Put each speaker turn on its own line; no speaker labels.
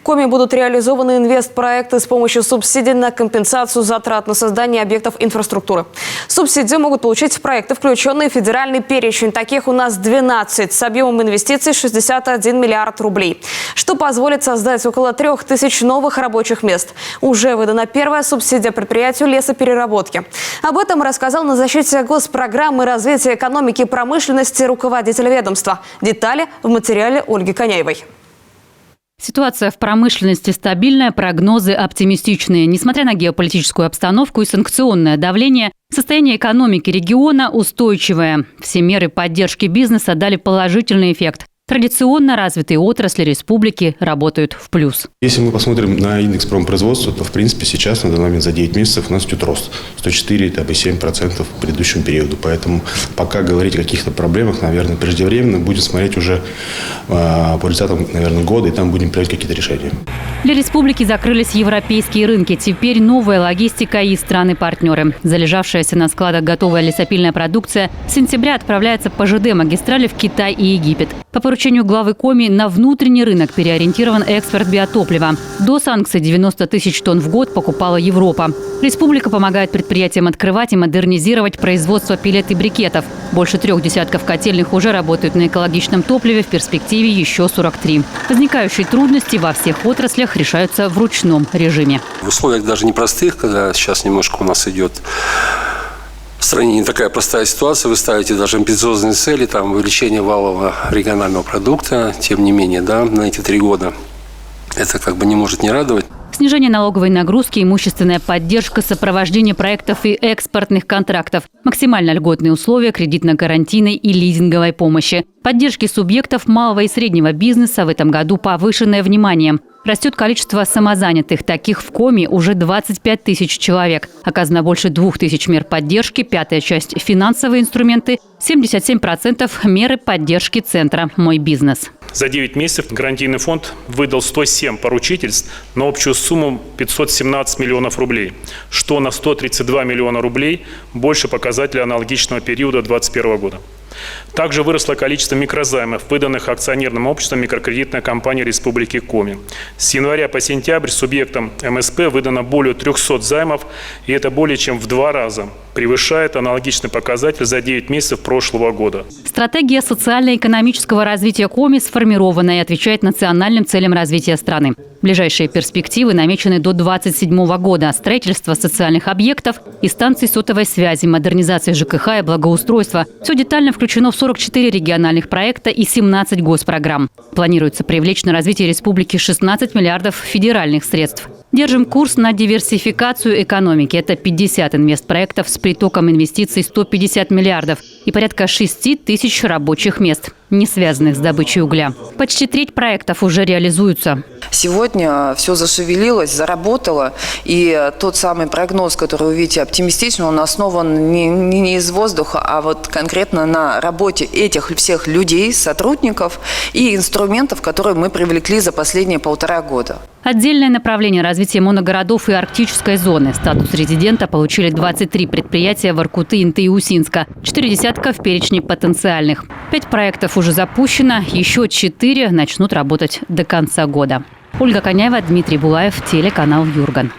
В Коми будут реализованы инвестпроекты с помощью субсидий на компенсацию затрат на создание объектов инфраструктуры. Субсидии могут получить проекты, включенные в федеральный перечень. Таких у нас 12 с объемом инвестиций 61 миллиард рублей, что позволит создать около 3000 новых рабочих мест. Уже выдана первая субсидия предприятию лесопереработки. Об этом рассказал на защите госпрограммы развития экономики и промышленности руководитель ведомства. Детали в материале Ольги Коняевой.
Ситуация в промышленности стабильная, прогнозы оптимистичные. Несмотря на геополитическую обстановку и санкционное давление, состояние экономики региона устойчивое. Все меры поддержки бизнеса дали положительный эффект. Традиционно развитые отрасли республики работают в плюс.
Если мы посмотрим на индекс промпроизводства, то в принципе сейчас на данный момент за 9 месяцев у нас идет рост 104,7% к предыдущему периоду. Поэтому пока говорить о каких-то проблемах, наверное, преждевременно. Будем смотреть уже по результатам, наверное, года, и там будем принять какие-то решения.
Для республики закрылись европейские рынки. Теперь новая логистика и страны-партнеры. Залежавшаяся на складах готовая лесопильная продукция с сентября отправляется по ЖД-магистрали в Китай и Египет. По поручению главы Коми на внутренний рынок переориентирован экспорт биотоплива. До санкций 90 тысяч тонн в год покупала Европа. Республика помогает предприятиям открывать и модернизировать производство пилет и брикетов. Больше 3 десятков котельных уже работают на экологичном топливе, в перспективе еще 43. Возникающие трудности во всех отраслях решаются в ручном режиме.
В условиях даже непростых, когда сейчас немножко у нас идет в стране не такая простая ситуация, вы ставите даже амбициозные цели, там, увеличение валового регионального продукта, тем не менее, да, на эти 3 года это как бы не может не радовать.
Снижение налоговой нагрузки, имущественная поддержка, сопровождение проектов и экспортных контрактов, максимально льготные условия кредитно-гарантийной и лизинговой помощи. Поддержки субъектов малого и среднего бизнеса в этом году повышенное внимание. Растет количество самозанятых. Таких в Коми уже 25 тысяч человек. Оказано больше 2000 мер поддержки. 5-я часть – финансовые инструменты. 77% – меры поддержки центра «Мой бизнес».
За 9 месяцев гарантийный фонд выдал 107 поручительств на общую сумму 517 миллионов рублей, что на 132 миллиона рублей больше показателя аналогичного периода 2021 года. Также выросло количество микрозаймов, выданных акционерным обществом микрокредитной компании Республики Коми. С января по сентябрь субъектам МСП выдано более 300 займов, и это более чем в 2 раза превышает аналогичный показатель за 9 месяцев прошлого года.
Стратегия социально-экономического развития Коми сформирована и отвечает национальным целям развития страны. Ближайшие перспективы намечены до 2027 года. Строительство социальных объектов и станций сотовой связи, модернизация ЖКХ и благоустройства. Все детально включено в 44 региональных проекта и 17 госпрограмм. Планируется привлечь на развитие республики 16 миллиардов федеральных средств. Держим курс на диверсификацию экономики. Это 50 инвестпроектов с притоком инвестиций 150 миллиардов и порядка 6 тысяч рабочих мест, не связанных с добычей угля. Почти треть проектов уже реализуются.
Сегодня все зашевелилось, заработало. И тот самый прогноз, который вы видите, оптимистичный, он основан не из воздуха, а вот конкретно на работе этих всех людей, сотрудников и инструментов, которые мы привлекли за последние 1,5 года.
Отдельное направление развития моногородов и арктической зоны. Статус резидента получили 23 предприятия в Воркуты, Инты и Усинска. 4 десятка в перечне потенциальных. 5 проектов уже запущено, еще 4 начнут работать до конца года. Ольга Коняева, Дмитрий Булаев, телеканал Юрган.